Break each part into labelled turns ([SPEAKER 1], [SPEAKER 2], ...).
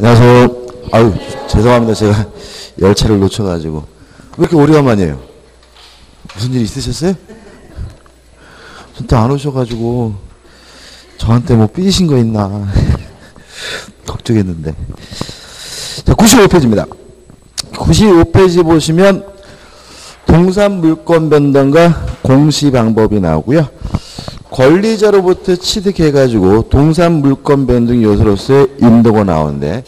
[SPEAKER 1] 안녕하세요. 아유, 죄송합니다. 제가 열차를 놓쳐가지고. 왜 이렇게 오래간만이에요? 무슨 일 있으셨어요? 저한테 안 오셔가지고, 저한테 뭐 삐지신 거 있나. 걱정했는데. 자, 95페이지입니다. 95페이지 보시면, 동산 물권 변동과 공시 방법이 나오고요. 권리자로부터 취득해가지고 동산 물권 변동 요소로서의 인도가 나오는데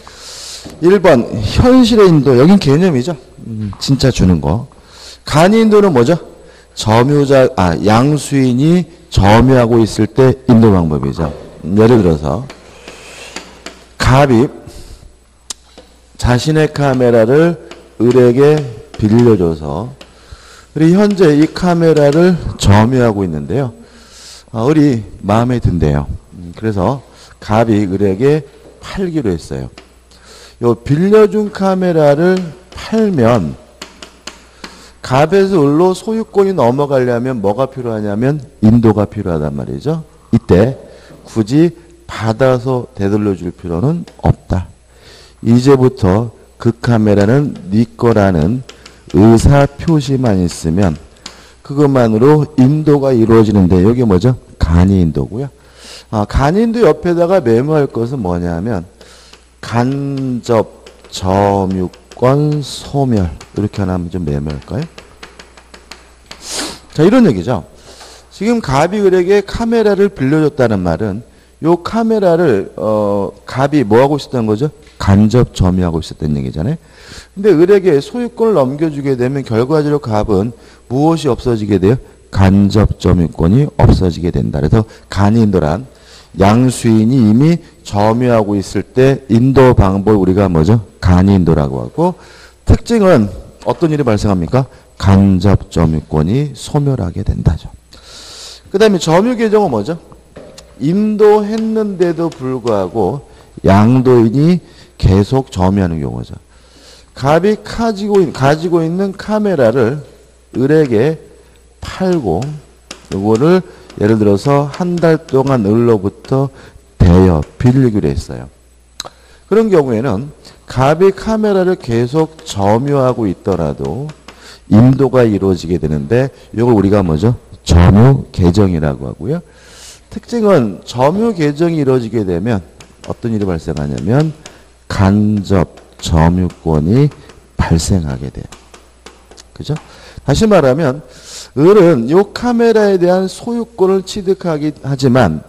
[SPEAKER 1] 1번 현실의 인도, 여긴 개념이죠. 진짜 주는 거. 간이 인도는 뭐죠? 양수인이 점유하고 있을 때 인도 방법이죠. 예를 들어서 갑이 자신의 카메라를 을에게 빌려줘서 우리 현재 이 카메라를 점유하고 있는데요. 을이 마음에 든대요. 그래서 갑이 을에게 팔기로 했어요. 요 빌려준 카메라를 팔면 갑에서 을로 소유권이 넘어가려면 뭐가 필요하냐면 인도가 필요하단 말이죠. 이때 굳이 받아서 되돌려줄 필요는 없다. 이제부터 그 카메라는 네 거라는 의사 표시만 있으면 그것만으로 인도가 이루어지는데 여기 뭐죠? 간이 인도고요. 간이 인도 옆에다가 메모할 것은 뭐냐면 간접 점유권 소멸 이렇게 하나 한번 좀 메모할까요? 자, 이런 얘기죠. 지금 갑이 을에게 카메라를 빌려줬다는 말은 요 카메라를 갑이 뭐 하고 있었던 거죠? 간접 점유하고 있었던 얘기잖아요. 근데 을에게 소유권을 넘겨주게 되면 결과적으로 갑은 무엇이 없어지게 돼요? 간접 점유권이 없어지게 된다. 그래서 간인도란 양수인이 이미 점유하고 있을 때 인도 방법을 우리가 뭐죠? 간인도라고 하고 특징은 어떤 일이 발생합니까? 간접 점유권이 소멸하게 된다죠. 그 다음에 점유 계정은 뭐죠? 인도했는데도 불구하고 양도인이 계속 점유하는 경우죠. 갑이 가지고 있는 카메라를 을에게 팔고 요거를 예를 들어서 한 달 동안 을로부터 대여 빌리기로 했어요. 그런 경우에는 갑이 카메라를 계속 점유하고 있더라도 인도가 이루어지게 되는데 이걸 우리가 뭐죠? 점유 계정이라고 하고요. 특징은 점유 계정이 이루어지게 되면 어떤 일이 발생하냐면 간접 점유권이 발생하게 돼요. 그죠? 다시 말하면 을은 이 카메라에 대한 소유권을 취득하긴 하지만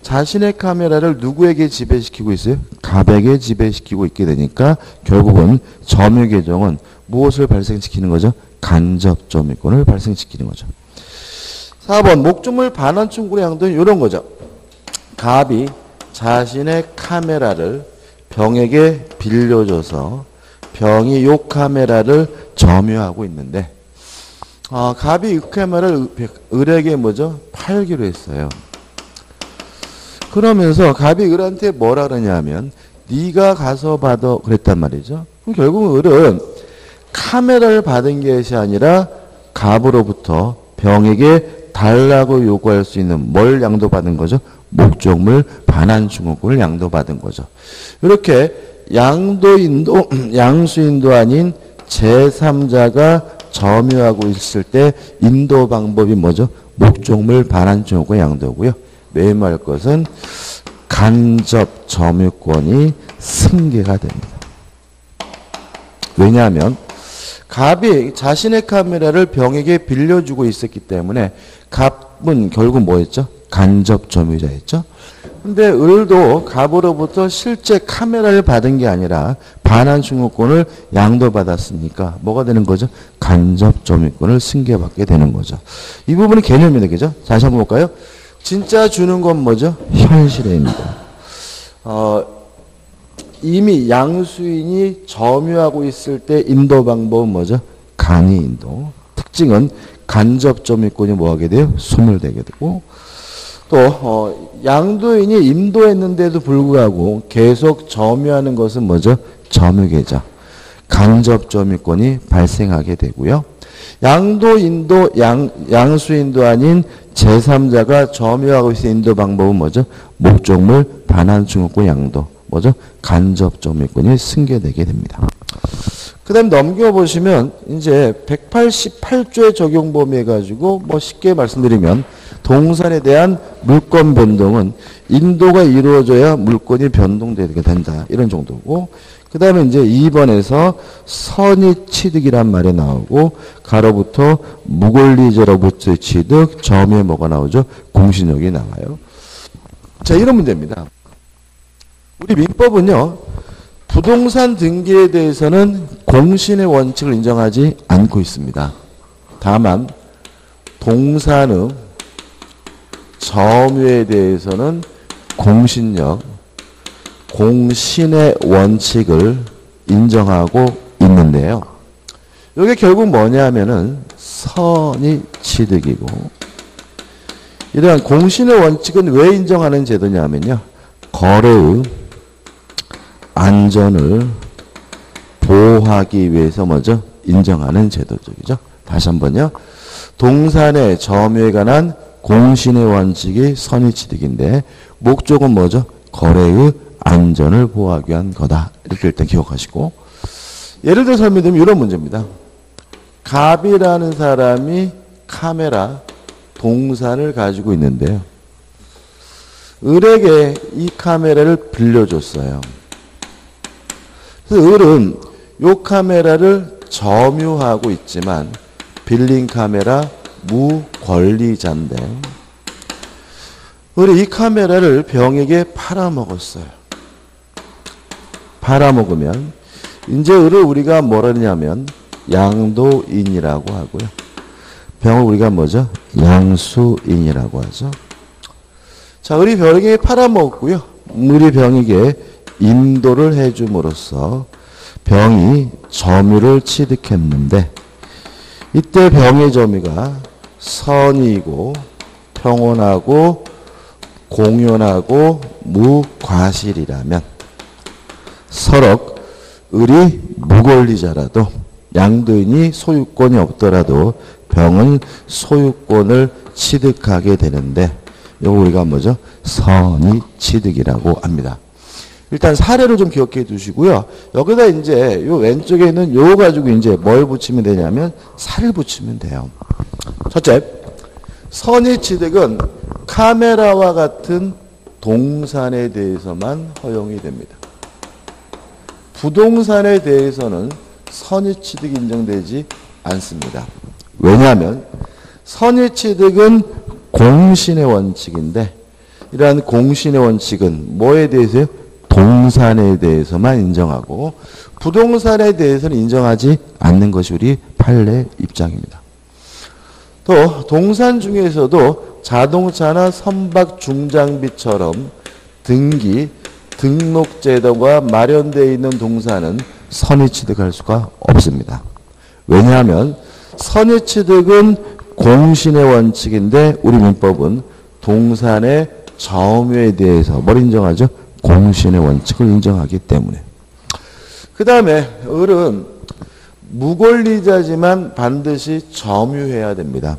[SPEAKER 1] 자신의 카메라를 누구에게 지배시키고 있어요? 갑에게 지배시키고 있게 되니까 결국은 점유 계정은 무엇을 발생시키는 거죠? 간접 점유권을 발생시키는 거죠. 4번 목적물 반환 충분의 양도는 이런 거죠. 갑이 자신의 카메라를 병에게 빌려줘서 병이 이 카메라를 점유하고 있는데 갑이 이 카메라를 을에게 뭐죠? 팔기로 했어요. 그러면서 갑이 을한테 뭐라 그러냐면 네가 가서 받아 그랬단 말이죠. 그럼 결국 을은 카메라를 받은 것이 아니라 갑으로부터 병에게 달라고 요구할 수 있는 뭘 양도받은 거죠? 목적물 반환 증후권을 양도받은 거죠. 이렇게 양도인도 양수인도 아닌 제3자가 점유하고 있을 때 인도 방법이 뭐죠? 목적물 반환 증후권 양도고요. 메모할 것은 간접 점유권이 승계가 됩니다. 왜냐하면 갑이 자신의 카메라를 병에게 빌려주고 있었기 때문에 갑은 결국 뭐였죠? 간접 점유자였죠. 근데 을도 갑으로부터 실제 카메라를 받은 게 아니라 반환 증후권을 양도받았으니까 뭐가 되는 거죠? 간접 점유권을 승계받게 되는 거죠. 이 부분이 개념이네, 그죠? 다시 한번 볼까요? 진짜 주는 건 뭐죠? 현실의 인도. 이미 양수인이 점유하고 있을 때 인도 방법은 뭐죠? 간이 인도. 특징은 간접 점유권이 뭐하게 돼요? 소멸되게 되고 또 양도인이 인도했는데도 불구하고 계속 점유하는 것은 뭐죠? 점유계좌. 간접 점유권이 발생하게 되고요. 양도인도 양수인도 아닌 제3자가 점유하고 있는 인도 방법은 뭐죠? 목적물 반환 증후권 양도. 뭐죠? 간접 점유권이 승계되게 됩니다. 그 다음 넘겨보시면 이제 188조의 적용 범위 해가지고 뭐 쉽게 말씀드리면 동산에 대한 물권 변동은 인도가 이루어져야 물권이 변동되게 된다. 이런 정도고 그 다음에 이제 2번에서 선의 취득이란 말이 나오고 가로부터 무권리자로부터의 취득 점유에 뭐가 나오죠? 공신력이 나와요. 자, 이런 문제입니다. 우리 민법은요. 부동산 등기에 대해서는 공신의 원칙을 인정하지 않고 있습니다. 다만 동산의 점유에 대해서는 공신력, 공신의 원칙을 인정하고 있는데요. 이게 결국 뭐냐 하면은 선의 취득이고 이러한 공신의 원칙은 왜 인정하는 제도냐면요. 거래의 안전을 보호하기 위해서 뭐죠? 인정하는 제도적이죠. 다시 한번요. 동산의 점유에 관한 공신의 원칙이 선의취득인데 목적은 뭐죠? 거래의 안전을 보호하기 위한 거다. 이렇게 일단 기억하시고 예를 들어 설명드리면 이런 문제입니다. 갑이라는 사람이 카메라 동산을 가지고 있는데요. 을에게 이 카메라를 빌려줬어요. 그래서 을은 이 카메라를 점유하고 있지만 빌린 카메라 무권리자인데 을이 이 카메라를 병에게 팔아먹었어요. 팔아먹으면 이제 을을 우리가 뭐라 하냐면 양도인이라고 하고요. 병을 우리가 뭐죠? 양수인이라고 하죠. 자, 을이 병에게 팔아먹었고요. 을이 병에게 인도를 해줌으로써 병이 점유를 취득했는데 이때 병의 점유가 선이고 평온하고 공연하고 무과실이라면 서로 을이 무권리자라도 양도인이 소유권이 없더라도 병은 소유권을 취득하게 되는데 이거 우리가 뭐죠? 선의 취득이라고 합니다. 일단 사례를 좀 기억해 두시고요. 여기다 이제 요 왼쪽에 있는 요 가지고 이제 뭘 붙이면 되냐면 살을 붙이면 돼요. 첫째, 선의 취득은 카메라와 같은 동산에 대해서만 허용이 됩니다. 부동산에 대해서는 선의 취득이 인정되지 않습니다. 왜냐하면 선의 취득은 공신의 원칙인데 이러한 공신의 원칙은 뭐에 대해서요? 동산에 대해서만 인정하고 부동산에 대해서는 인정하지 않는 것이 우리 판례 입장입니다. 또 동산 중에서도 자동차나 선박 중장비처럼 등기, 등록 제도가 마련되어 있는 동산은 선의 취득할 수가 없습니다. 왜냐하면 선의 취득은 공신의 원칙인데 우리 민법은 동산의 점유에 대해서 뭘 인정하죠? 공신의 원칙을 인정하기 때문에. 그 다음에 을은 무권리자지만 반드시 점유해야 됩니다.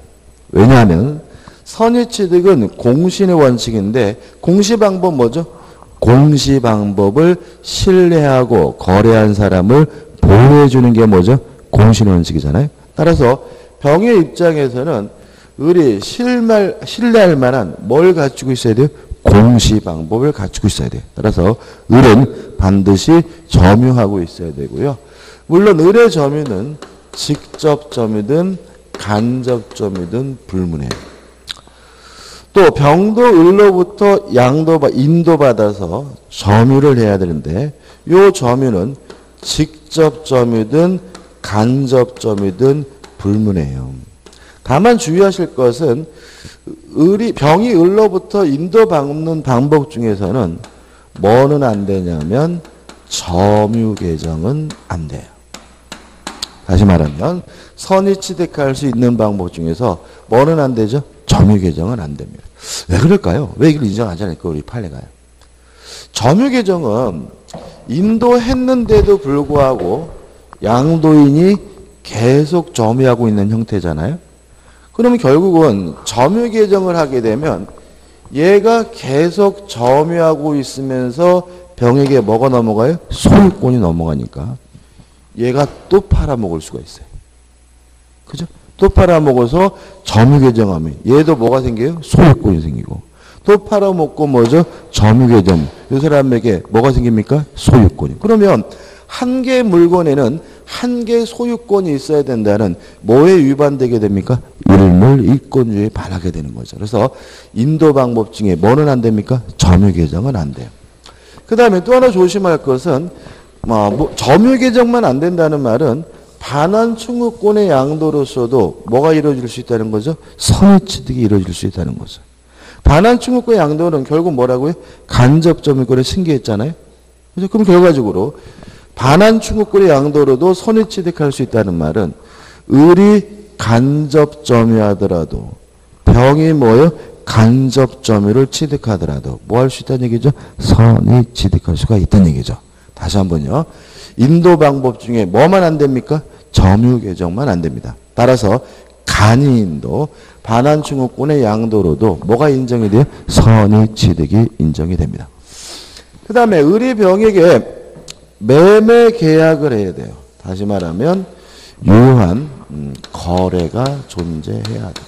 [SPEAKER 1] 왜냐하면 선의취득은 공신의 원칙인데 공시방법 뭐죠? 공시방법을 신뢰하고 거래한 사람을 보호해 주는 게 뭐죠? 공신의 원칙이잖아요. 따라서 병의 입장에서는 을이 신뢰할 만한 뭘 갖추고 있어야 돼요? 공시방법을 갖추고 있어야 돼요. 따라서 을은 반드시 점유하고 있어야 되고요. 물론 을의 점유는 직접 점유든 간접 점유든 불문해요. 또 병도 을로부터 인도받아서 점유를 해야 되는데 이 점유는 직접 점유든 간접 점유든 불문해요. 다만 주의하실 것은 병이 을로부터 인도받는 방법 중에서는 뭐는 안 되냐면 점유 개정은 안 돼요. 다시 말하면 선의 취득할 수 있는 방법 중에서 뭐는 안 되죠? 점유 개정은 안 됩니다. 왜 그럴까요? 왜 이걸 인정하지 않을까 우리 판례가요? 점유 개정은 인도했는데도 불구하고 양도인이 계속 점유하고 있는 형태잖아요. 그러면 결국은 점유 개정을 하게 되면 얘가 계속 점유하고 있으면서 병에게 뭐가 넘어가요? 소유권이 넘어가니까 얘가 또 팔아먹을 수가 있어요. 그죠? 또 팔아먹어서 점유계정하면 얘도 뭐가 생겨요? 소유권이 생기고 또 팔아먹고 뭐죠? 점유계정. 이 사람에게 뭐가 생깁니까? 소유권이. 그러면 한 개 물건에는 한 개 소유권이 있어야 된다는 뭐에 위반되게 됩니까? 일물일권주의에 반하게 되는 거죠. 그래서 인도 방법 중에 뭐는 안 됩니까? 점유계정은 안 돼요. 그 다음에 또 하나 조심할 것은 점유계정만 안 된다는 말은 반환충후권의 양도로서도 뭐가 이루어질 수 있다는 거죠? 선의취득이 이루어질 수 있다는 거죠. 반환충후권의 양도는 결국 뭐라고요? 간접점유권에 승계했잖아요. 그래서 그럼 결과적으로 반환충후권의 양도로도 선의취득할 수 있다는 말은 을이 간접점유하더라도 병이 뭐예요? 간접점유를 취득하더라도 뭐 할 수 있다는 얘기죠? 선의취득할 수가 있다는 얘기죠. 다시 한번요. 인도 방법 중에 뭐만 안 됩니까? 점유계정만 안 됩니다. 따라서 간이인도 반환충후권의 양도로도 뭐가 인정이 돼요? 선의취득이 인정이 됩니다. 그 다음에 을이 병에게 매매 계약을 해야 돼요. 다시 말하면 유효한 거래가 존재해야 합니다.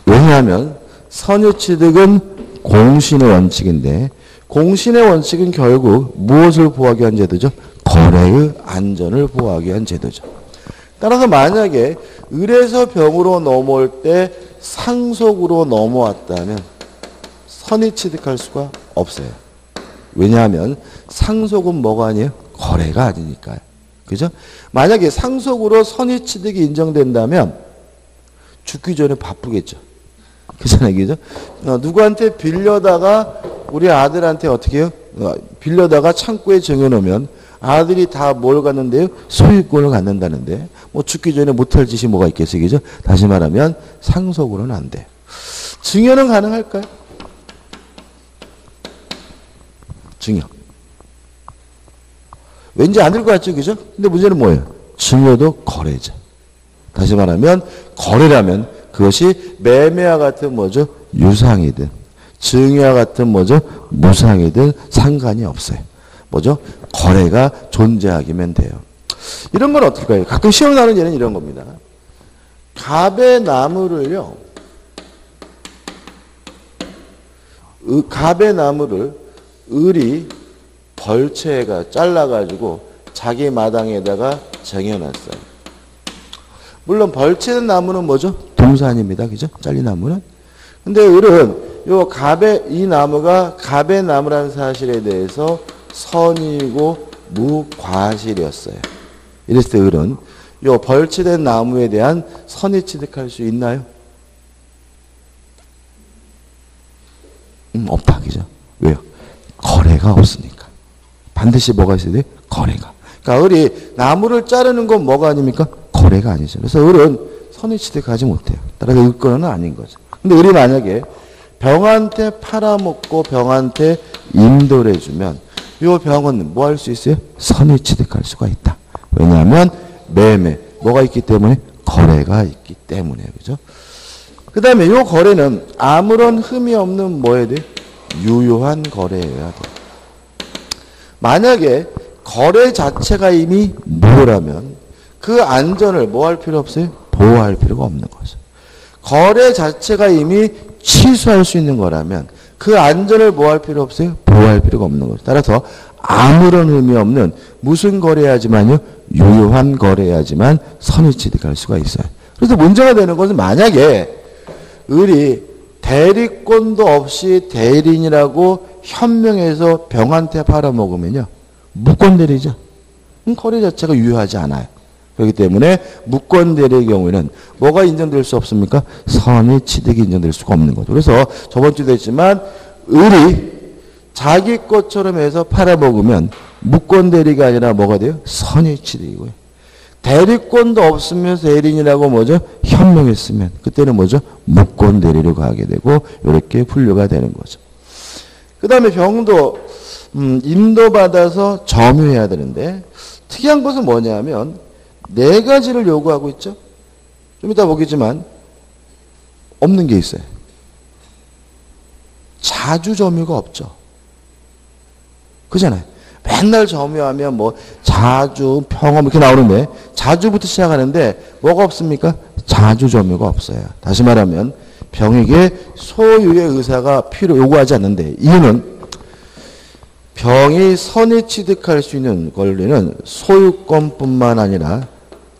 [SPEAKER 1] 왜냐하면 선의취득은 공신의 원칙인데 공신의 원칙은 결국 무엇을 보호하기 위한 제도죠? 거래의 안전을 보호하기 위한 제도죠. 따라서 만약에 을에서 병으로 넘어올 때 상속으로 넘어왔다면 선의취득할 수가 없어요. 왜냐하면 상속은 뭐가 아니에요? 거래가 아니니까요. 그죠? 만약에 상속으로 선의취득이 인정된다면 죽기 전에 바쁘겠죠. 그잖아요. 그죠? 누구한테 빌려다가 우리 아들한테 어떻게 해요? 빌려다가 창고에 정해놓으면 아들이 다 뭘 갖는데요? 소유권을 갖는다는데 뭐 죽기 전에 못할 짓이 뭐가 있겠어요. 그죠? 다시 말하면 상속으로는 안 돼. 증여는 가능할까요? 증여. 왠지 안 될 것 같죠? 그죠? 근데 문제는 뭐예요? 증여도 거래죠. 다시 말하면 거래라면 그것이 매매와 같은 뭐죠? 유상이든 증여와 같은 뭐죠? 무상이든 상관이 없어요. 뭐죠? 거래가 존재하기만 돼요. 이런 건 어떨까요? 가끔 시험 나오는 예는 이런 겁니다. 갑의 나무를요. 갑의 나무를 을이 벌채가 잘라가지고 자기 마당에다가 정해놨어요. 물론 벌채는 나무는 뭐죠? 동산입니다. 그죠? 잘린 나무는. 근데 을은 요 이 나무가 갑의 나무라는 사실에 대해서 선이고 무과실이었어요. 이랬을 때 을은 요 벌채된 나무에 대한 선의 취득할 수 있나요? 없다. 그죠? 왜요? 거래가 없으니까. 반드시 뭐가 있어야 돼? 거래가. 그러니까 을이 나무를 자르는 건 뭐가 아닙니까? 거래가 아니죠. 그래서 을은 선의 취득하지 못해요. 따라서 을권은 아닌 거죠. 근데 을이 만약에 병한테 팔아먹고 병한테 인도를 해주면 이 병은 뭐 할 수 있어요? 선의 취득할 수가 있다. 왜냐하면 매매, 뭐가 있기 때문에? 거래가 있기 때문에. 그죠? 그 다음에 이 거래는 아무런 흠이 없는 뭐에 대해? 유효한 거래여야 돼. 만약에 거래 자체가 이미 무효라면 그 안전을 뭐 할 필요 없어요? 보호할 필요가 없는 거죠. 거래 자체가 이미 취소할 수 있는 거라면 그 안전을 뭐 할 필요 없어요? 보호할 필요가 없는 거죠. 따라서 아무런 의미 없는 무슨 거래야지만요? 유효한 거래야지만 선의 취득할 수가 있어요. 그래서 문제가 되는 것은 만약에 을이 대리권도 없이 대리인이라고 현명해서 병한테 팔아먹으면요. 무권대리죠. 거래 자체가 유효하지 않아요. 그렇기 때문에 무권대리의 경우에는 뭐가 인정될 수 없습니까? 선의 취득이 인정될 수가 없는 거죠. 그래서 저번 주도 했지만 을이 자기 것처럼 해서 팔아먹으면 무권대리가 아니라 뭐가 돼요? 선의 취득이고요. 대리권도 없으면 대리인이라고 뭐죠? 현명했으면 그때는 뭐죠? 무권대리로 가게 되고 이렇게 분류가 되는 거죠. 그 다음에 병도 인도받아서 점유해야 되는데 특이한 것은 뭐냐면 네 가지를 요구하고 있죠. 좀 이따 보겠지만 없는 게 있어요. 자주 점유가 없죠. 그잖아요. 맨날 점유하면 뭐 자주, 평험 이렇게 나오는데 자주부터 시작하는데 뭐가 없습니까? 자주 점유가 없어요. 다시 말하면 병에게 소유의 의사가 요구하지 않는데 이유는 병이 선의 취득할 수 있는 권리는 소유권뿐만 아니라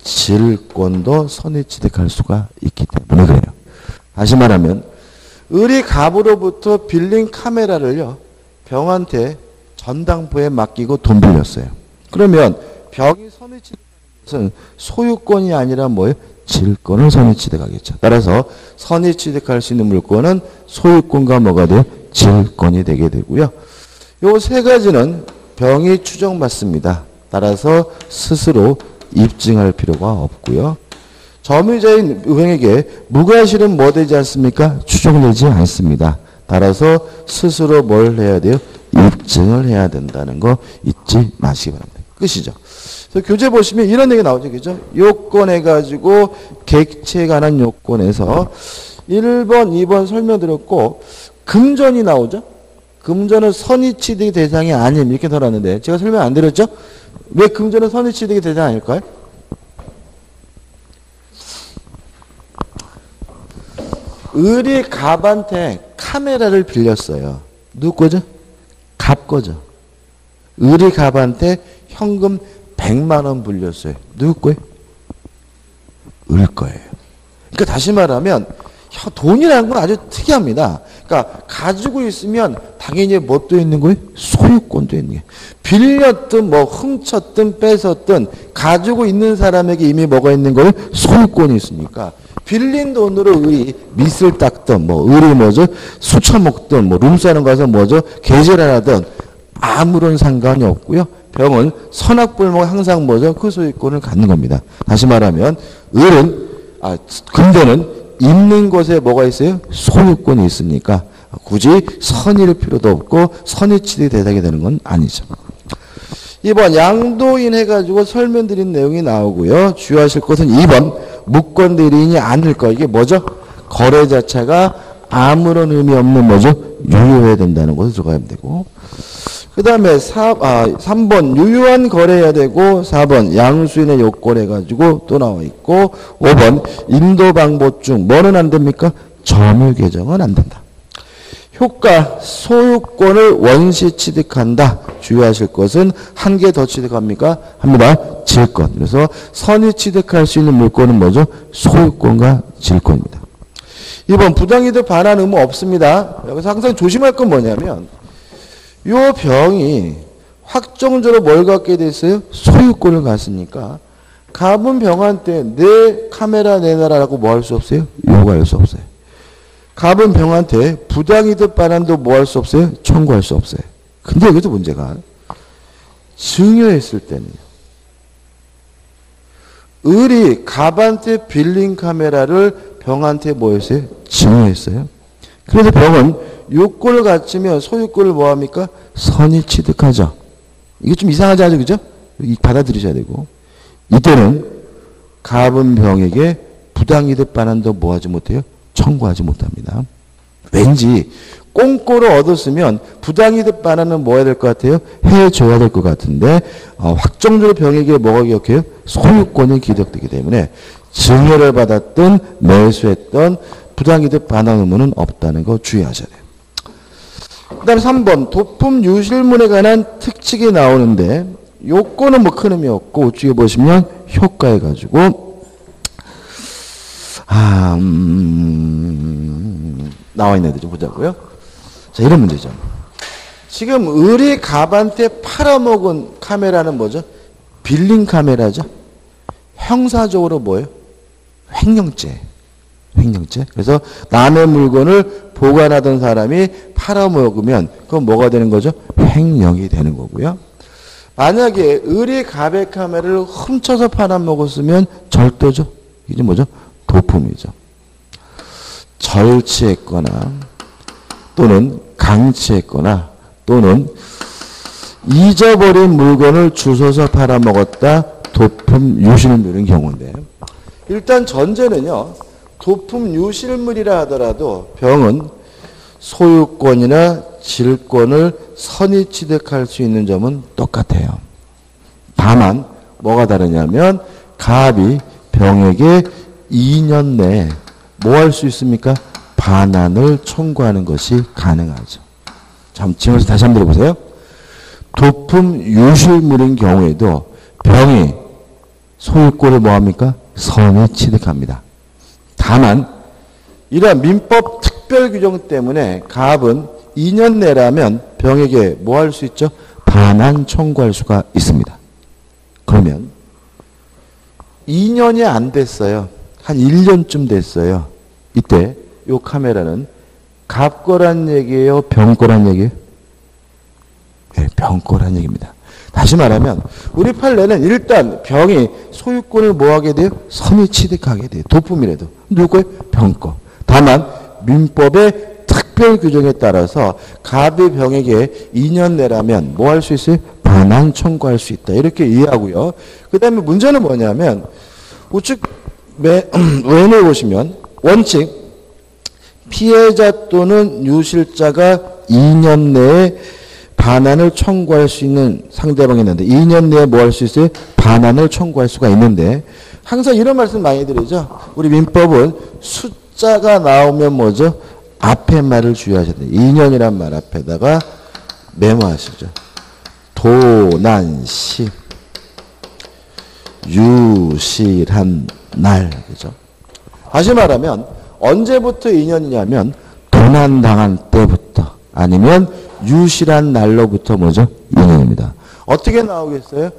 [SPEAKER 1] 질권도 선의 취득할 수가 있기 때문에 그래요. 다시 말하면 을이 갑으로부터 빌린 카메라를요 병한테 전당포에 맡기고 돈 빌렸어요. 그러면 병이 선의 취득하는 것은 소유권이 아니라 뭐예요? 질권을 선의 취득하겠죠. 따라서 선의 취득할 수 있는 물건은 소유권과 뭐가 돼요? 질권이 되게 되고요. 요 세 가지는 병이 추정받습니다. 따라서 스스로 입증할 필요가 없고요. 점유자인 병에게 무과실은 뭐 되지 않습니까? 추정되지 않습니다. 따라서 스스로 뭘 해야 돼요? 입증을 해야 된다는 거 잊지 마시기 바랍니다. 끝이죠. 그래서 교재 보시면 이런 얘기 나오죠. 그죠? 요건해가지고 객체에 관한 요건에서 1번, 2번 설명드렸고 금전이 나오죠. 금전은 선의취득 대상이 아님 이렇게 들었는데 제가 설명 안 드렸죠? 왜 금전은 선의취득 대상 아닐까요? 을이 갑한테 카메라를 빌렸어요. 누구 거죠? 갑 거죠. 을이 갑한테 현금 100만 원 빌렸어요. 누구 거예요? 을 거예요. 그러니까 다시 말하면 돈이라는 건 아주 특이합니다. 그러니까 가지고 있으면 당연히 뭣도 있는 거예요? 소유권도 있는 거예요. 빌렸든 뭐 훔쳤든 뺏었든 가지고 있는 사람에게 이미 뭐가 있는 거예요? 소유권이 있으니까 빌린 돈으로 을이 밑을 닦든 뭐 을이 뭐죠? 수 처먹든 뭐 룸사는 가서 뭐죠? 계제를 하든 아무런 상관이 없고요. 병은 선악불목 항상 뭐죠? 그 소유권을 갖는 겁니다. 다시 말하면 을은 금전은 있는 것에 뭐가 있어요? 소유권이 있으니까 굳이 선의일 필요도 없고 선의취득 대상이 되는 건 아니죠. 2번 양도인 해가지고 설명드린 내용이 나오고요. 주의하실 것은 2번 무권대리인이 아닐 거. 이게 뭐죠? 거래 자체가 아무런 의미 없는 뭐죠? 유효해야 된다는 것을 들어가야 되고 그 다음에 3번 유효한 거래해야 되고 4번 양수인의 요건 해가지고 또 나와 있고 5번 인도방법 중 뭐는 안 됩니까? 점유 개정은 안 된다. 효과 소유권을 원시 취득한다. 주의하실 것은 한 개 더 취득합니까? 합니다. 질권. 그래서 선의 취득할 수 있는 물건은 뭐죠? 소유권과 질권입니다. 2번 부당이득 반환 의무 없습니다. 여기서 항상 조심할 건 뭐냐면 요 병이 확정적으로 뭘 갖게 됐어요? 소유권을 갖으니까 갑은 병한테 내 카메라 내놔라라고 뭐 할 수 없어요? 요구할 수 없어요. 갑은 병한테 부당이득 반환도 뭐 할 수 없어요? 청구할 수 없어요. 근데 여기서 문제가 증여했을 때는요. 을이 갑한테 빌린 카메라를 병한테 뭐 했어요? 증여했어요. 그래서 병은 요건을 갖추면 소유권을 뭐 합니까? 선의 취득하죠. 이게 좀 이상하지 않죠? 그죠? 받아들이셔야 되고. 이때는 갑은 병에게 부당이득 반환도 뭐 하지 못해요? 청구하지 못합니다. 왠지 꽁꼬로 얻었으면 부당이득 반환은 뭐 해야 될 것 같아요? 해줘야 될 것 같은데 확정적으로 병에게 뭐가 기억해요? 소유권이 기록되기 때문에 증여를 받았든 매수했던 부당이득 반환 의무는 없다는 거 주의하셔야 돼요. 그 다음에 3번 도품 유실물에 관한 특칙이 나오는데 요거는 뭐 큰 의미 없고 우측에 보시면 효과해가지고 나와 있는 애들 좀 보자고요. 자, 이런 문제죠. 지금 을이 갑한테 팔아먹은 카메라는 뭐죠? 빌린 카메라죠. 형사적으로 뭐예요? 횡령죄. 그래서 남의 물건을 보관하던 사람이 팔아먹으면 그건 뭐가 되는 거죠? 횡령이 되는 거고요. 만약에 을이 갑의 카메라를 훔쳐서 팔아먹었으면 절도죠. 이게 뭐죠? 도품이죠. 절취했거나 또는 강취했거나 또는 잊어버린 물건을 주워서 팔아먹었다. 도품 유실물인 경우인데 일단 전제는요. 도품 유실물이라 하더라도 병은 소유권이나 질권을 선의 취득할 수 있는 점은 똑같아요. 다만 뭐가 다르냐면 갑이 병에게 2년 내에 뭐 할 수 있습니까? 반환을 청구하는 것이 가능하죠. 자, 지금 다시 한번 들어보세요. 도품 유실물인 경우에도 병이 소유권을 뭐합니까? 선의 취득합니다. 다만 이러한 민법 특별 규정 때문에 갑은 2년 내라면 병에게 뭐 할 수 있죠? 반환 청구할 수가 있습니다. 그러면 2년이 안 됐어요. 한 1년쯤 됐어요. 이때 이 카메라는 갑 거란 얘기예요? 병 거란 얘기예요? 네, 병 거란 얘기입니다. 다시 말하면 우리 판례는 일단 병이 소유권을 뭐하게 돼요? 선의 취득하게 돼요. 도품이라도. 누구의? 병 거. 다만 민법의 특별 규정에 따라서 갑이 병에게 2년 내라면 뭐 할 수 있어요? 반환 청구할 수 있다. 이렇게 이해하고요. 그 다음에 문제는 뭐냐면 우측 왼을 보시면 원칙 피해자 또는 유실자가 2년 내에 반환을 청구할 수 있는 상대방이 있는데 2년 내에 뭐 할 수 있어요? 반환을 청구할 수가 있는데 항상 이런 말씀 많이 드리죠. 우리 민법은 숫자가 나오면 뭐죠? 앞에 말을 주의하셔야 돼요. 2년이란 말 앞에다가 메모하시죠. 도난시 유실한 날. 그죠? 다시 말하면 언제부터 2년이냐면 도난당한 때부터 아니면 유실한 날로부터 뭐죠? 2년입니다. 어떻게 나오겠어요?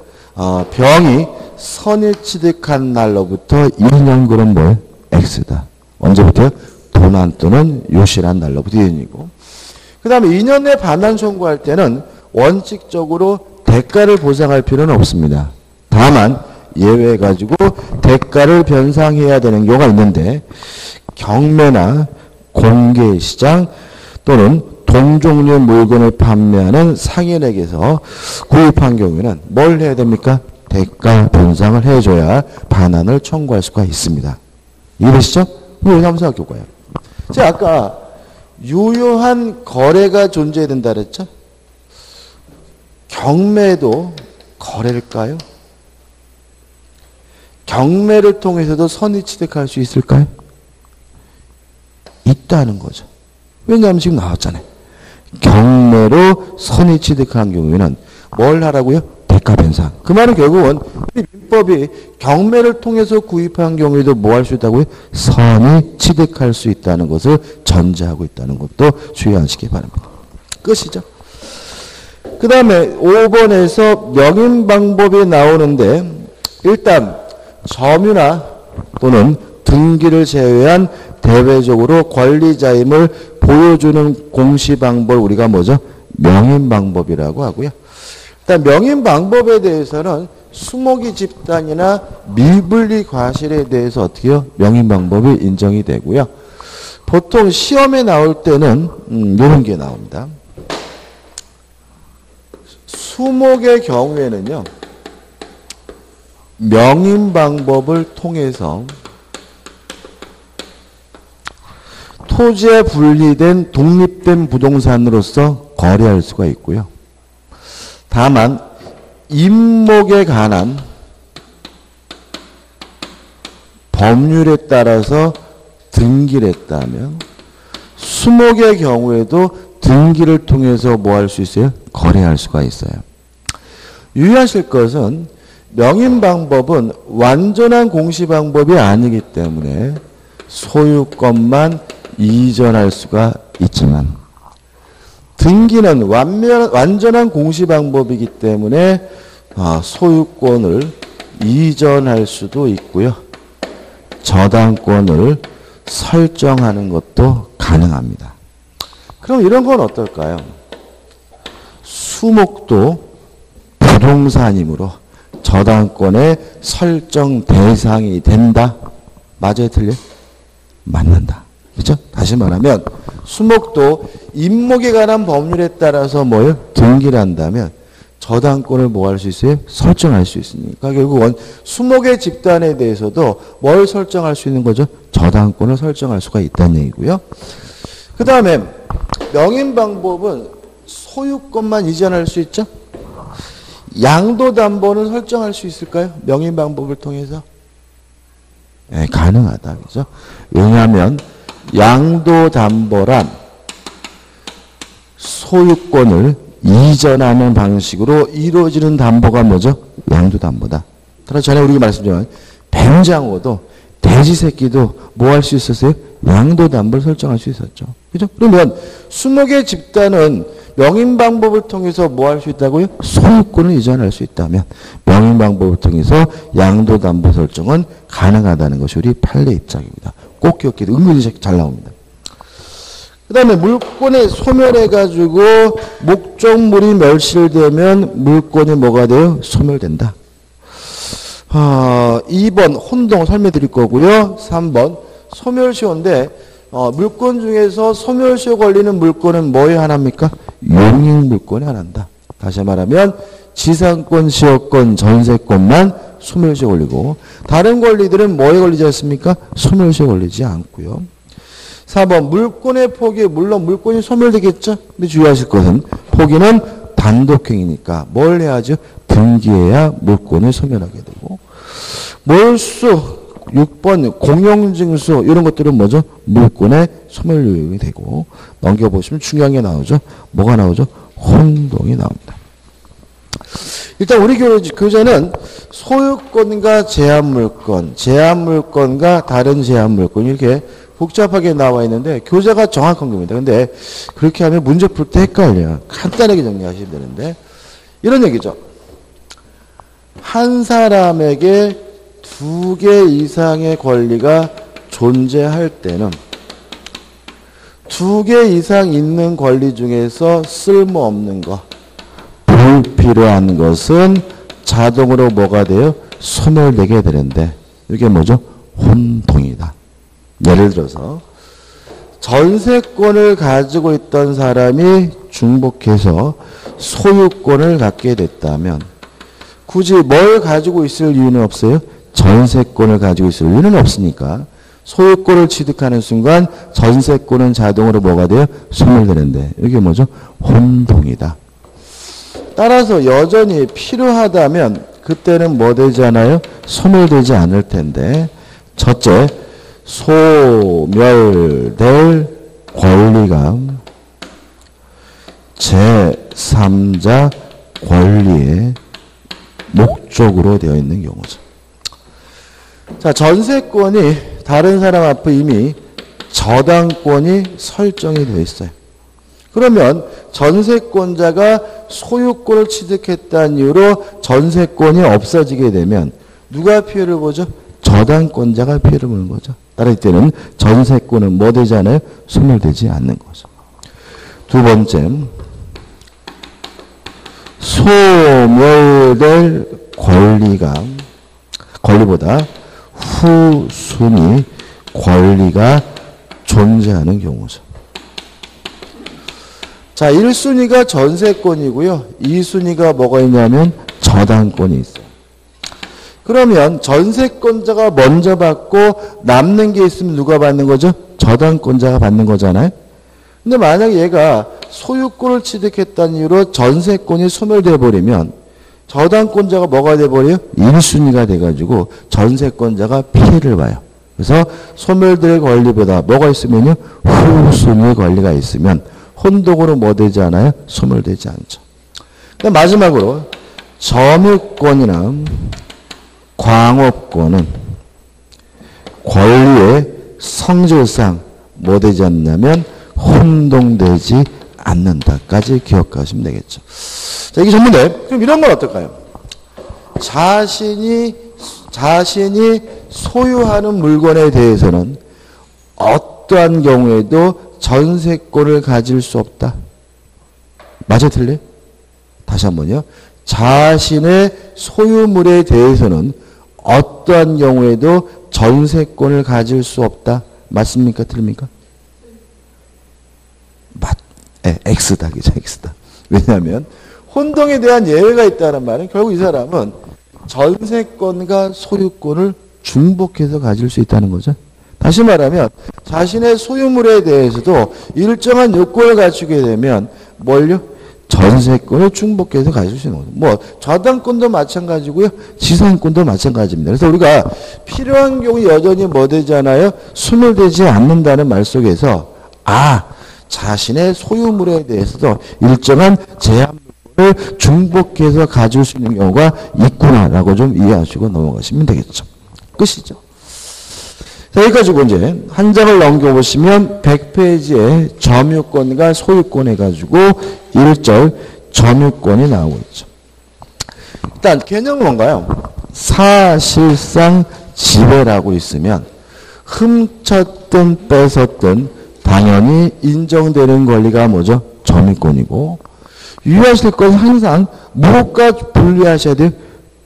[SPEAKER 1] 병이 선의 취득한 날로부터 2년 그럼 뭐예요? X다. 언제부터요? 도난 또는 유실한 날로부터 2년이고 그 다음에 2년 내 반환 청구할 때는 원칙적으로 대가를 보상할 필요는 없습니다. 다만 예외 가지고 대가를 변상해야 되는 경우가 있는데 경매나 공개시장 또는 동종류의 물건을 판매하는 상인에게서 구입한 경우에는 뭘 해야 됩니까? 대가 변상을 해줘야 반환을 청구할 수가 있습니다. 이해되시죠? 우리 삼수학 교과요. 제가 아까 유효한 거래가 존재해야 된다 그랬죠? 경매도 거래일까요? 경매를 통해서도 선의 취득할 수 있을까요? 있다는 거죠. 왜냐하면 지금 나왔잖아요. 경매로 선의 취득한 경우에는 뭘 하라고요? 대가 변상. 그 말은 결국은 우리 민법이 경매를 통해서 구입한 경우에도 뭐 할 수 있다고요? 선의 취득할 수 있다는 것을 전제하고 있다는 것도 주의하시기 바랍니다. 끝이죠. 그 다음에 5번에서 명인 방법이 나오는데 일단 점유나 또는 등기를 제외한 대외적으로 권리자임을 보여주는 공시 방법을 우리가 뭐죠? 명인 방법이라고 하고요. 일단 명인 방법에 대해서는 수목이 집단이나 미분리 과실에 대해서 어떻게 해요? 명인 방법이 인정이 되고요. 보통 시험에 나올 때는 이런 게 나옵니다. 수목의 경우에는요. 명인 방법을 통해서 토지에 분리된 독립된 부동산으로서 거래할 수가 있고요. 다만 임목에 관한 법률에 따라서 등기를 했다면 수목의 경우에도 등기를 통해서 뭐 할 수 있어요? 거래할 수가 있어요. 유의하실 것은 명인 방법은 완전한 공시 방법이 아니기 때문에 소유권만 이전할 수가 있지만 등기는 완전한 공시 방법이기 때문에 소유권을 이전할 수도 있고요. 저당권을 설정하는 것도 가능합니다. 그럼 이런 건 어떨까요? 수목도 부동산이므로 저당권의 설정 대상이 된다. 맞아요? 틀려요? 맞는다. 그렇죠? 다시 말하면 수목도 임목에 관한 법률에 따라서 뭐예요? 등기를 한다면 저당권을 뭐 할 수 있어요? 설정할 수 있으니까 결국은 수목의 집단에 대해서도 뭘 설정할 수 있는 거죠? 저당권을 설정할 수가 있다는 얘기고요. 그 다음에 명인 방법은 소유권만 이전할 수 있죠? 양도담보는 설정할 수 있을까요? 명인 방법을 통해서? 네, 가능하다. 그죠? 왜냐하면 양도담보란 소유권을 이전하는 방식으로 이루어지는 담보가 뭐죠? 양도담보다. 따라 전에 우리가 말씀드린 뱀장어도 돼지 새끼도 뭐 할 수 있었어요? 양도담보를 설정할 수 있었죠. 그죠? 그러면 20개 집단은 명인 방법을 통해서 뭐 할 수 있다고요? 소유권을 이전할 수 있다면 명인 방법을 통해서 양도담보 설정은 가능하다는 것이 우리 판례 입장입니다. 꼭 기억해도 은근히 잘 나옵니다. 그 다음에 물권에 소멸해가지고 목적물이 멸실되면 물권이 뭐가 돼요? 소멸된다. 2번 혼동 설명드릴 거고요. 3번 소멸시효인데 물권 중에서 소멸시효 걸리는 물권은 뭐에 하나입니까? 용익물권에 하나입니다. 다시 말하면 지상권, 시효권, 전세권만 소멸시효 걸리고 다른 권리들은 뭐에 걸리지 않습니까? 소멸시효 걸리지 않고요. 4번 물권의 포기, 물론 물권이 소멸되겠죠. 근데 주의하실 것은 포기는 단독행위니까 뭘 해야죠? 등기해야 물권을 소멸하게 되고 몰수 6번 공용증수 이런 것들은 뭐죠? 물권의 소멸 요인이 되고 넘겨보시면 중요한 게 나오죠. 뭐가 나오죠? 혼동이 나옵니다. 일단 우리 교재는 소유권과 제한물권, 제한물권과 다른 제한물권 이렇게 복잡하게 나와 있는데 교재가 정확한 겁니다. 근데 그렇게 하면 문제 풀 때 헷갈려요. 간단하게 정리하시면 되는데 이런 얘기죠. 한 사람에게 2개 이상의 권리가 존재할 때는 2개 이상 있는 권리 중에서 쓸모없는 거, 불필요한 것은 자동으로 뭐가 돼요? 소멸되게 되는데 이게 뭐죠? 혼동이다. 예를 들어서 전세권을 가지고 있던 사람이 중복해서 소유권을 갖게 됐다면 굳이 뭘 가지고 있을 이유는 없어요? 전세권을 가지고 있을 이유는 없으니까 소유권을 취득하는 순간 전세권은 자동으로 뭐가 돼요? 소멸되는데 이게 뭐죠? 혼동이다. 따라서 여전히 필요하다면 그때는 뭐 되지 않아요? 소멸되지 않을 텐데 첫째, 소멸될 권리가 제3자 권리의 목적으로 되어 있는 경우죠. 자, 전세권이 다른 사람 앞에 이미 저당권이 설정이 되어 있어요. 그러면 전세권자가 소유권을 취득했다는 이유로 전세권이 없어지게 되면 누가 피해를 보죠? 저당권자가 피해를 보는 거죠. 따라 이때는 전세권은 뭐 되지 않아요? 소멸되지 않는 거죠. 두 번째, 소멸될 권리보다 후순위 권리가 존재하는 경우죠. 자, 1순위가 전세권이고요. 2순위가 뭐가 있냐면 저당권이 있어요. 그러면 전세권자가 먼저 받고 남는 게 있으면 누가 받는 거죠? 저당권자가 받는 거잖아요. 근데 만약에 얘가 소유권을 취득했다는 이유로 전세권이 소멸돼 버리면 저당권자가 뭐가 돼 버려요? 1순위가 돼가지고 전세권자가 피해를 봐요. 그래서 소멸될 권리보다 뭐가 있으면요? 후순위 권리가 있으면 혼동으로 뭐 되지 않아요? 소멸되지 않죠. 마지막으로 점유권이나 광업권은 권리의 성질상 뭐 되지 않냐면 혼동되지 않는다까지 기억하시면 되겠죠. 자, 이게 전문데 그럼 이런 건 어떨까요? 자신이 소유하는 물건에 대해서는 어떠한 경우에도 전세권을 가질 수 없다. 맞아 틀려요? 다시 한번요. 자신의 소유물에 대해서는 어떠한 경우에도 전세권을 가질 수 없다. 맞습니까? 틀립니까? X다. 그죠? X다. 왜냐하면 혼동에 대한 예외가 있다는 말은 결국 이 사람은 전세권과 소유권을 중복해서 가질 수 있다는 거죠. 다시 말하면 자신의 소유물에 대해서도 일정한 요건을 갖추게 되면 뭘요? 전세권을 중복해서 가질 수 있는 거죠. 뭐 저당권도 마찬가지고요. 지상권도 마찬가지입니다. 그래서 우리가 필요한 경우 여전히 뭐 되잖아요? 소멸되지 않는다는 말 속에서 자신의 소유물에 대해서도 일정한 제한 요건을 중복해서 가질 수 있는 경우가 있구나라고 좀 이해하시고 넘어가시면 되겠죠. 끝이죠. 자, 여기까지고 이제 한 장을 넘겨보시면 100페이지에 점유권과 소유권 해가지고 1절 점유권이 나오고 있죠. 일단 개념은 뭔가요? 사실상 지배라고 있으면 훔쳤든 뺏었든 당연히 인정되는 권리가 뭐죠? 점유권이고, 유의하실 것은 항상 무엇과 분리하셔야 돼요?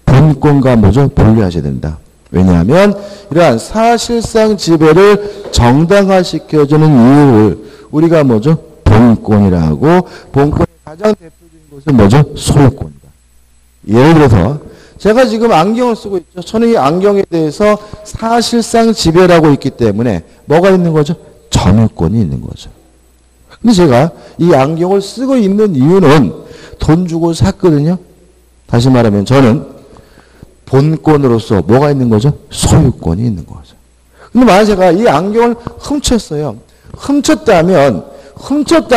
[SPEAKER 1] 본권과 뭐죠? 분리하셔야 된다. 왜냐하면 이러한 사실상 지배를 정당화시켜주는 이유를 우리가 뭐죠? 본권이라고, 본권의 가장 대표적인 것은 뭐죠? 소유권이다. 예를 들어서 제가 지금 안경을 쓰고 있죠. 저는 이 안경에 대해서 사실상 지배라고 있기 때문에 뭐가 있는 거죠? 점유권이 있는 거죠. 근데 제가 이 안경을 쓰고 있는 이유는 돈 주고 샀거든요. 다시 말하면 저는 본권으로서 뭐가 있는 거죠? 소유권이 있는 거죠. 근데 만약 제가 이 안경을 훔쳤어요. 훔쳤다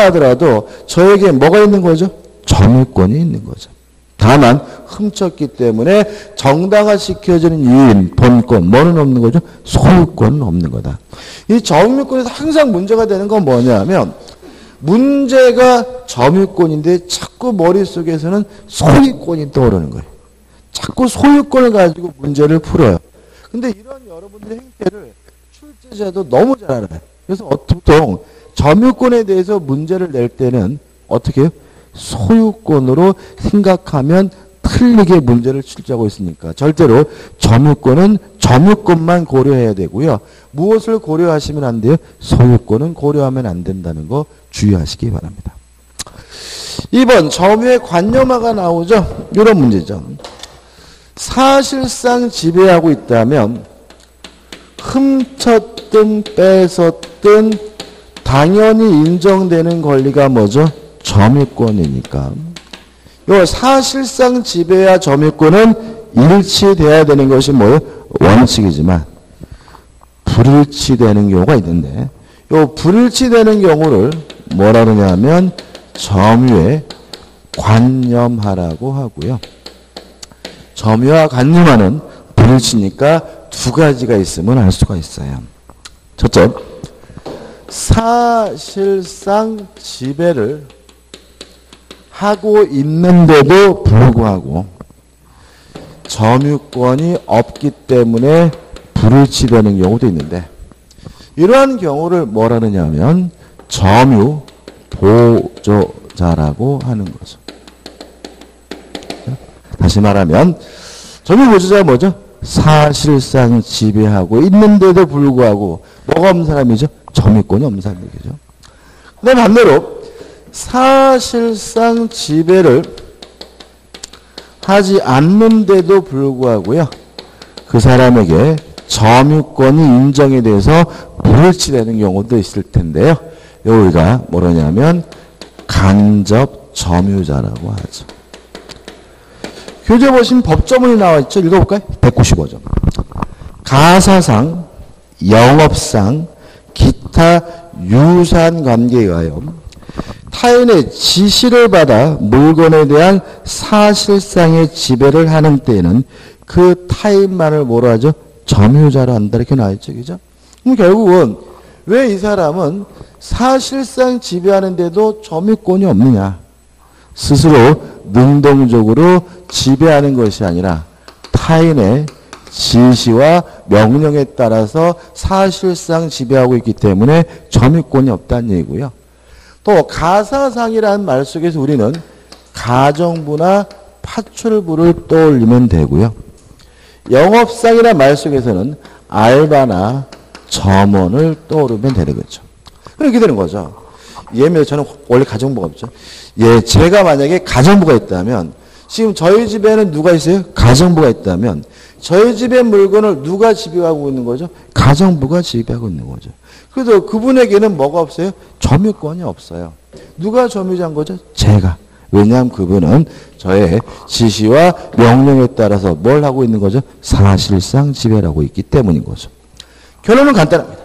[SPEAKER 1] 하더라도 저에게 뭐가 있는 거죠? 점유권이 있는 거죠. 다만 훔쳤기 때문에 정당화시켜지는 이유인 본권, 뭐는 없는 거죠? 소유권은 없는 거다. 이 점유권에서 항상 문제가 되는 건 뭐냐면 문제가 점유권인데 자꾸 머릿속에서는 소유권이 떠오르는 거예요. 자꾸 소유권을 가지고 문제를 풀어요. 근데 이런 여러분들의 행태를 출제자도 너무 잘 알아요. 그래서 보통 점유권에 대해서 문제를 낼 때는 어떻게 해요? 소유권으로 생각하면 틀리게 문제를 출제하고 있으니까 절대로 점유권은 점유권만 고려해야 되고요. 무엇을 고려하시면 안 돼요? 소유권은 고려하면 안 된다는 거 주의하시기 바랍니다. 2번 점유의 관념화가 나오죠. 이런 문제죠. 사실상 지배하고 있다면 훔쳤든 뺏었든 당연히 인정되는 권리가 뭐죠? 점유권이니까. 요 사실상 지배와 점유권은 일치돼야 되는 것이 뭐예요? 원칙이지만 불일치되는 경우가 있는데 요 불일치되는 경우를 뭐라 그러냐면 점유의 관념하라고 하고요. 점유와 관념하는 불일치니까 두 가지가 있으면 알 수가 있어요. 첫째, 사실상 지배를 하고 있는데도 불구하고 점유권이 없기 때문에 불일치되는 경우도 있는데 이러한 경우를 뭐라 하느냐면 점유 보조자라고 하는 거죠. 다시 말하면 점유 보조자가 뭐죠? 사실상 지배하고 있는데도 불구하고 뭐가 없는 사람이죠? 점유권이 없는 사람이죠. 근데 반대로 사실상 지배를 하지 않는데도 불구하고요. 그 사람에게 점유권이 인정이 돼서 불일치되는 경우도 있을 텐데요. 여기가 뭐냐면 간접 점유자라고 하죠. 교재 보시면 법조문이 나와 있죠. 읽어볼까요? 195점. 가사상, 영업상, 기타 유사한 관계에 의하여 타인의 지시를 받아 물건에 대한 사실상의 지배를 하는 때에는 그 타인만을 뭐로 하죠? 점유자로 한다. 이렇게 나와있죠. 그죠? 그럼 결국은 왜 이 사람은 사실상 지배하는데도 점유권이 없느냐? 스스로 능동적으로 지배하는 것이 아니라 타인의 지시와 명령에 따라서 사실상 지배하고 있기 때문에 점유권이 없다는 얘기고요. 또 가사상이라는 말 속에서 우리는 가정부나 파출부를 떠올리면 되고요. 영업상이라는 말 속에서는 알바나 점원을 떠오르면 되는 거죠. 이렇게 되는 거죠. 예를 저는 원래 가정부가 없죠. 예, 제가 만약에 가정부가 있다면 지금 저희 집에는 누가 있어요? 가정부가 있다면 저희 집의 물건을 누가 지배하고 있는 거죠? 가정부가 지배하고 있는 거죠. 그래서 그분에게는 뭐가 없어요? 점유권이 없어요. 누가 점유자인 거죠? 제가. 왜냐하면 그분은 저의 지시와 명령에 따라서 뭘 하고 있는 거죠? 사실상 지배를 하고 있기 때문인 거죠. 결론은 간단합니다.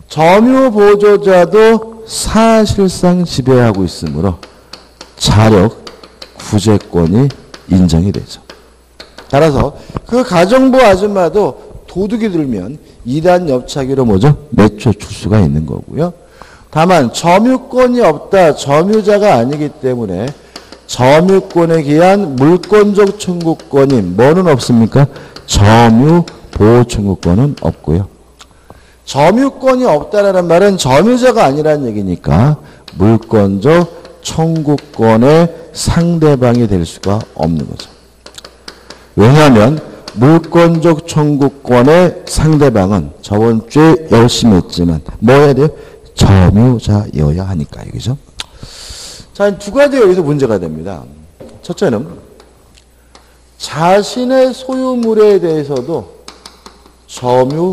[SPEAKER 1] 점유보조자도 사실상 지배하고 있으므로 자력 구제권이 인정이 되죠. 따라서 그 가정부 아줌마도 도둑이 들면 2단 옆차기로 뭐죠? 내쫓을 수가 있는 거고요. 다만 점유권이 없다. 점유자가 아니기 때문에 점유권에 기한 물권적 청구권이 뭐는 없습니까? 점유보호 청구권은 없고요. 점유권이 없다라는 말은 점유자가 아니라는 얘기니까 물권적 청구권의 상대방이 될 수가 없는 거죠. 왜냐하면 물권적 청구권의 상대방은 저번 주에 열심히 했지만 뭐 해야 돼요? 점유자여야 하니까요. 그죠? 자, 두 가지 여기서 문제가 됩니다. 첫째는 자신의 소유물에 대해서도 점유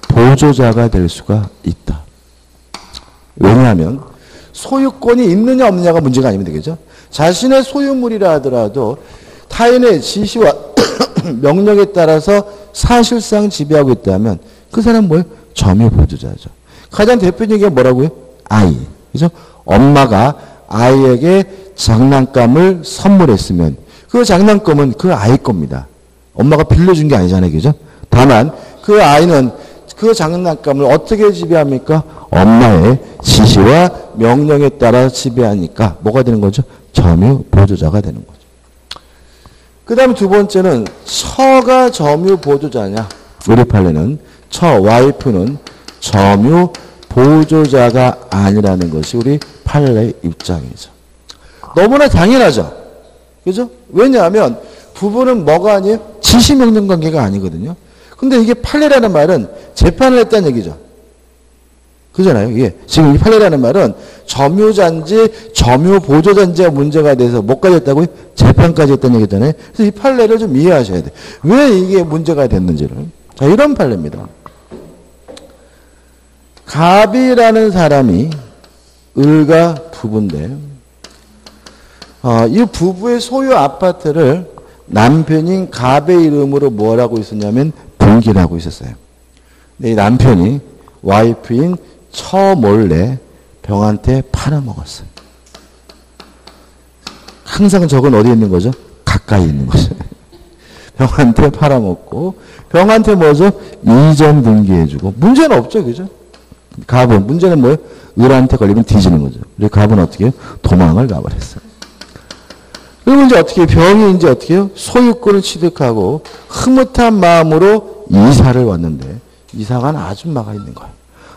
[SPEAKER 1] 보조자가 될 수가 있다. 왜냐하면 소유권이 있느냐 없느냐가 문제가 아니면 되겠죠. 자신의 소유물이라 하더라도 타인의 지시와 명령에 따라서 사실상 지배하고 있다면 그 사람은 뭐예요? 점유 보조자죠. 가장 대표적인 게 뭐라고요? 아이. 그죠? 엄마가 아이에게 장난감을 선물했으면 그 장난감은 그 아이 겁니다. 엄마가 빌려준 게 아니잖아요. 그죠? 다만 그 아이는 그 장난감을 어떻게 지배합니까? 엄마의 지시와 명령에 따라 지배하니까 뭐가 되는 거죠? 점유 보조자가 되는 거죠. 그 다음에 두 번째는 처가 점유 보조자냐? 우리 판례는 처, 와이프는 점유 보조자가 아니라는 것이 우리 판례의 입장이죠. 너무나 당연하죠. 그죠? 왜냐하면 부부는 뭐가 아니에요? 지시명령 관계가 아니거든요. 근데 이게 판례라는 말은 재판을 했다는 얘기죠. 그잖아요. 이게 지금 이 판례라는 말은 점유자인지 점유보조자인지가 문제가 돼서 뭐까지 했다고요? 재판까지 했다는 얘기잖아요. 그래서 이 판례를 좀 이해하셔야 돼요. 왜 이게 문제가 됐는지를. 자, 이런 판례입니다. 갑이라는 사람이 을과 부부인데 이 부부의 소유 아파트를 남편인 갑의 이름으로 뭘 하고 있었냐면 등기를 하고 있었어요. 근데 이 남편이 와이프인 처 몰래 병한테 팔아먹었어요. 항상 저건 어디에 있는 거죠? 가까이 있는 거죠. 병한테 팔아먹고 병한테 뭐죠? 이전 등기해주고 문제는 없죠. 그죠? 갑은 문제는 뭐예요? 을한테 걸리면 뒤지는 거죠. 그래서 갑은 어떻게 해요? 도망을 가버렸어요. 그리고 이제 어떻게 해요? 병이 이제 어떻게 해요? 소유권을 취득하고 흐뭇한 마음으로 이사를 왔는데 이사간 아줌마가 있는 거예요.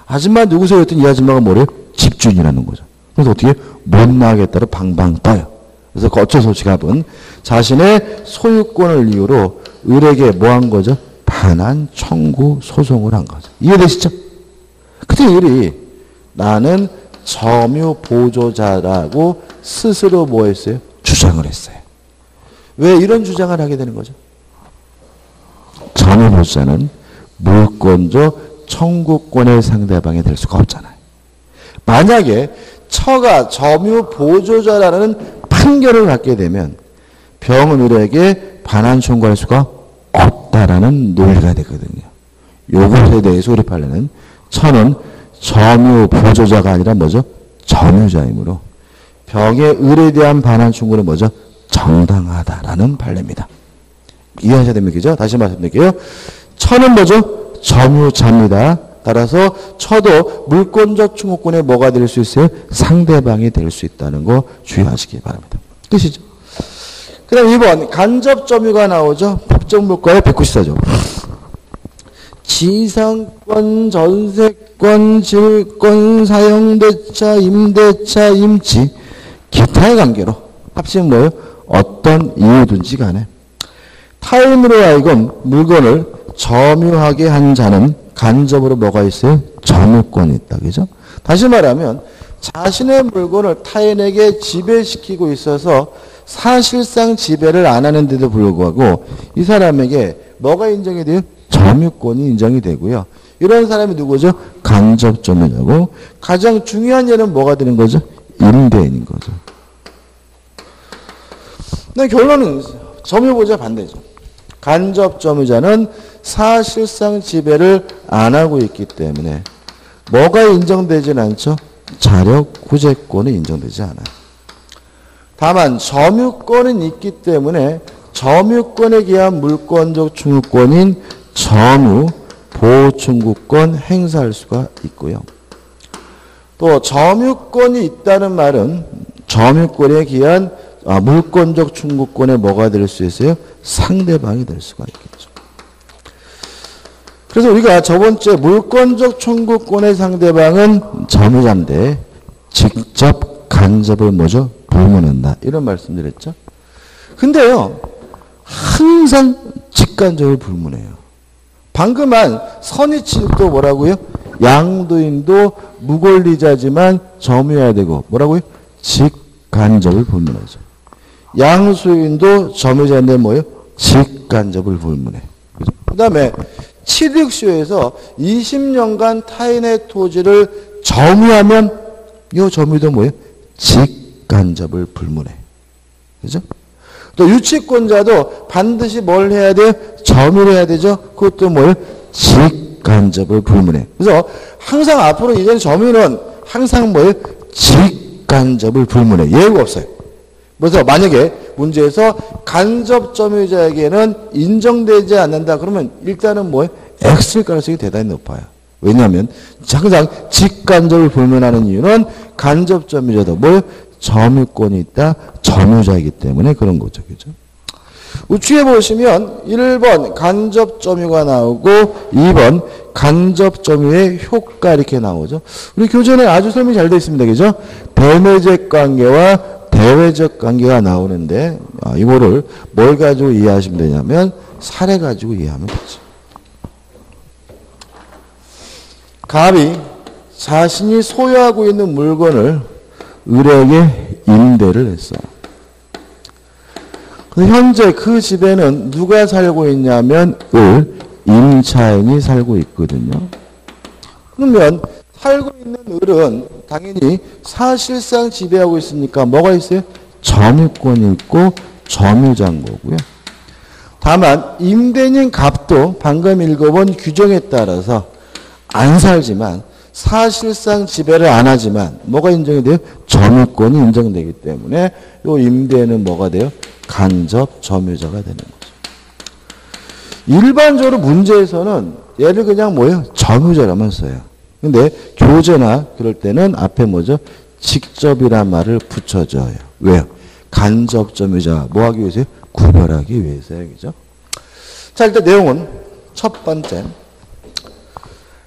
[SPEAKER 1] 아줌마 누구세요? 했더니 이 아줌마가 뭐래요? 집주인이라는 거죠. 그래서 어떻게 못 나가겠다고 방방 떠요. 그래서 어쩔 수 없이 갑은 자신의 소유권을 이유로 을에게 뭐 한 거죠? 반환 청구 소송을 한 거죠. 이해되시죠? 그때 을이 나는 점유 보조자라고 스스로 뭐 했어요? 주장을 했어요. 왜 이런 주장을 하게 되는 거죠? 점유 보조자는 물권적 청구권의 상대방이 될 수가 없잖아요. 만약에 처가 점유 보조자라는 판결을 받게 되면 병은 을에게 반환 청구할 수가 없다라는 논리가 되거든요. 요것에 대해서 우리 판례는 처는 점유 보조자가 아니라 뭐죠? 점유자이므로 병의 을에 대한 반환 청구는 뭐죠? 정당하다라는 판례입니다. 이해하셔야 됩니다. 그죠? 다시 말씀드릴게요. 처는 뭐죠? 점유자입니다. 따라서 처도 물권적 청구권에 뭐가 될 수 있어요? 상대방이 될 수 있다는 거 주의하시기 바랍니다. 끝이죠? 그 다음 2번 간접 점유가 나오죠. 법정물과의 194조. 지상권, 전세권, 질권, 사용대차, 임대차, 임치, 기타의 관계로 합치면 뭐예요? 어떤 이유든지 간에 타인으로 하여금 물건을 점유하게 한 자는 간접으로 뭐가 있어요? 점유권이 있다. 그죠? 다시 말하면 자신의 물건을 타인에게 지배시키고 있어서 사실상 지배를 안 하는데도 불구하고 이 사람에게 뭐가 인정이 돼요? 점유권이 인정이 되고요. 이런 사람이 누구죠? 간접 점유자고 가장 중요한 예는 뭐가 되는 거죠? 임대인인 거죠. 근데 결론은 점유보호자 반대죠. 간접 점유자는 사실상 지배를 안 하고 있기 때문에 뭐가 인정되진 않죠? 자력 구제권이 인정되지 않아요. 다만 점유권은 있기 때문에 점유권에 기한 물권적 충구권인 점유 보호충구권 행사할 수가 있고요. 또 점유권이 있다는 말은 점유권에 기한 물권적 충구권에 뭐가 될 수 있어요? 상대방이 될 수가 있겠죠. 그래서 우리가 저번주에 물권적 충구권의 상대방은 점유자인데 직접 간접을 뭐죠? 불문한다. 이런 말씀드렸죠. 근데요. 항상 직간접을 불문해요. 방금한 선의치도 뭐라고요? 양도인도 무권리자지만 점유해야 되고 뭐라고요? 직간접을 불문하죠. 양수인도 점유자인데 뭐예요? 직간접을 불문해. 그 다음에 7.6쇼에서 20년간 타인의 토지를 점유하면 이 점유도 뭐예요? 직간접을 불문해. 그죠? 또 유치권자도 반드시 뭘 해야 돼요? 점유를 해야 되죠? 그것도 뭐예요? 직간접을 불문해. 그래서 항상 앞으로 이전 점유는 항상 뭐예요? 직간접을 불문해. 예외가 없어요. 그래서 만약에 문제에서 간접 점유자에게는 인정되지 않는다. 그러면 일단은 뭐예요? X일 가능성이 대단히 높아요. 왜냐하면 항상 직간접을 불문하는 이유는 간접 점유자도 뭐예요? 점유권이 있다. 점유자이기 때문에 그런 거죠. 그죠? 우측에 보시면 1번 간접 점유가 나오고 2번 간접 점유의 효과 이렇게 나오죠. 우리 교재는 아주 설명이 잘 되어 있습니다. 그죠? 대내적 관계와 대외적 관계가 나오는데 이거를 뭘 가지고 이해하시면 되냐면 사례 가지고 이해하면 되죠. 갑이 자신이 소유하고 있는 물건을 을에게 임대를 했어. 근데 현재 그 집에는 누가 살고 있냐면 임차인이 살고 있거든요. 그러면 살고 있는 을은 당연히 사실상 지배하고 있으니까 뭐가 있어요? 점유권이 있고 점유자인 거고요. 다만 임대인 갑도 방금 읽어본 규정에 따라서 안 살지만 사실상 지배를 안 하지만 뭐가 인정이 돼요? 점유권이 인정되기 때문에 이 임대인은 뭐가 돼요? 간접 점유자가 되는 거죠. 일반적으로 문제에서는 얘를 그냥 뭐예요? 점유자라만 써요. 근데 교재나 그럴 때는 앞에 뭐죠? 직접이란 말을 붙여줘요. 왜요? 간접 점유자 뭐 하기 위해서요? 구별하기 위해서요. 그죠? 자, 일단 내용은 첫 번째.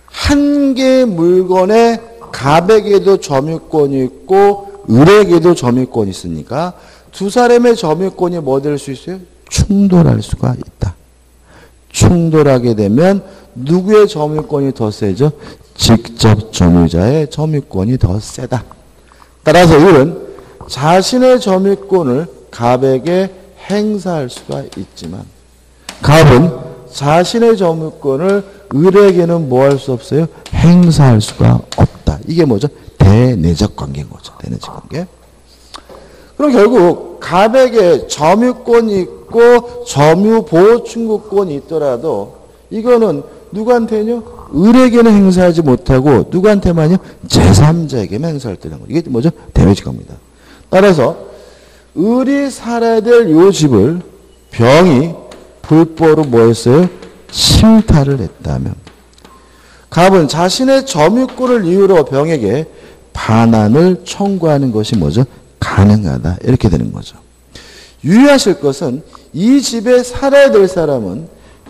[SPEAKER 1] 한 개의 물건에 갑에게도 점유권이 있고 을에게도 점유권이 있으니까 두 사람의 점유권이 뭐 될 수 있어요? 충돌할 수가 있다. 충돌하게 되면 누구의 점유권이 더 세죠? 직접 점유자의 점유권이 더 세다. 따라서 을은 자신의 점유권을 갑에게 행사할 수가 있지만 갑은 자신의 점유권을 을에게는 뭐 할 수 없어요? 행사할 수가 없다. 이게 뭐죠? 대내적 관계인 거죠. 대내적 관계. 그럼 결국 갑에게 점유권이 있고 점유 보호 충구권이 있더라도 이거는 누구한테는요? 을에게는 행사하지 못하고 누구한테만요? 제3자에게만 행사할 때는 거죠. 이게 뭐죠? 대외적 겁니다. 따라서 을이 살아야 될 요 집을 병이 불법으로 뭐 했어요? 침탈을 했다면 갑은 자신의 점유권을 이유로 병에게 반환을 청구하는 것이 뭐죠? 가능하다. 이렇게 되는 거죠. 유의하실 것은 이 집에 살아야 될 사람은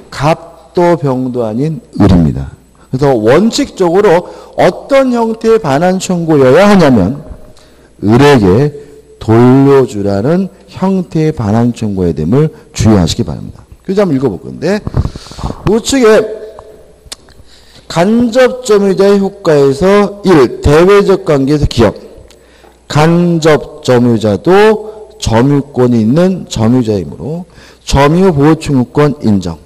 [SPEAKER 1] 갑도 병도 아닌 을입니다. 그래서 원칙적으로 어떤 형태의 반환 청구여야 하냐면 을에게 돌려주라는 형태의 반환 청구해야 됨을 주의하시기 바랍니다. 교재 한번 읽어볼 건데 우측에 간접 점유자의 효과에서 1. 대외적 관계에서 기업 간접 점유자도 점유권이 있는 점유자이므로 점유 보호 충구권 인정.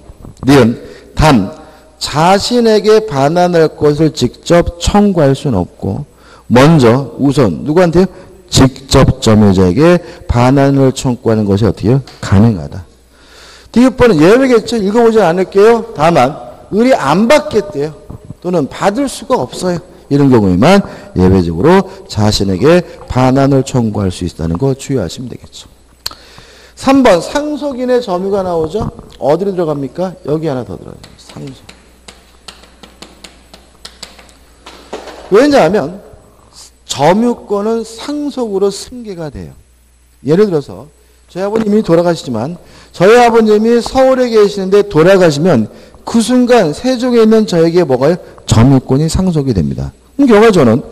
[SPEAKER 1] 니은 단 자신에게 반환할 것을 직접 청구할 수는 없고 먼저 우선 누구한테요? 직접 점유자에게 반환을 청구하는 것이 어떻게 해요? 가능하다. 디귿번은 예외겠죠. 읽어보지 않을게요. 다만 의리 안 받겠대요. 또는 받을 수가 없어요. 이런 경우에만 예외적으로 자신에게 반환을 청구할 수 있다는 거 주의하시면 되겠죠. 3번 상속인의 점유가 나오죠. 어디로 들어갑니까? 여기 하나 더 들어가요. 상속. 왜냐하면 점유권은 상속으로 승계가 돼요. 예를 들어서 저희 아버님이 돌아가시지만 저희 아버님이 서울에 계시는데 돌아가시면 그 순간 세종에 있는 저에게 뭐가요? 점유권이 상속이 됩니다. 그럼 결과적으로는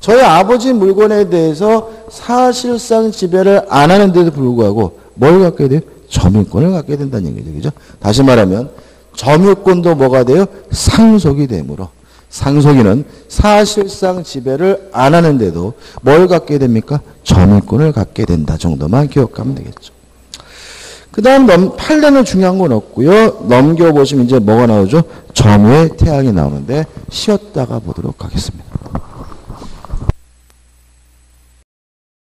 [SPEAKER 1] 저희 아버지 물건에 대해서 사실상 지배를 안 하는데도 불구하고 뭘 갖게 돼요? 점유권을 갖게 된다는 얘기죠. 그죠? 다시 말하면 점유권도 뭐가 돼요? 상속이 되므로 상속인은 사실상 지배를 안 하는데도 뭘 갖게 됩니까? 점유권을 갖게 된다 정도만 기억하면 되겠죠. 그 다음 8년은 중요한 건 없고요. 넘겨보시면 이제 뭐가 나오죠? 점유의 태양이 나오는데 쉬었다가 보도록 하겠습니다.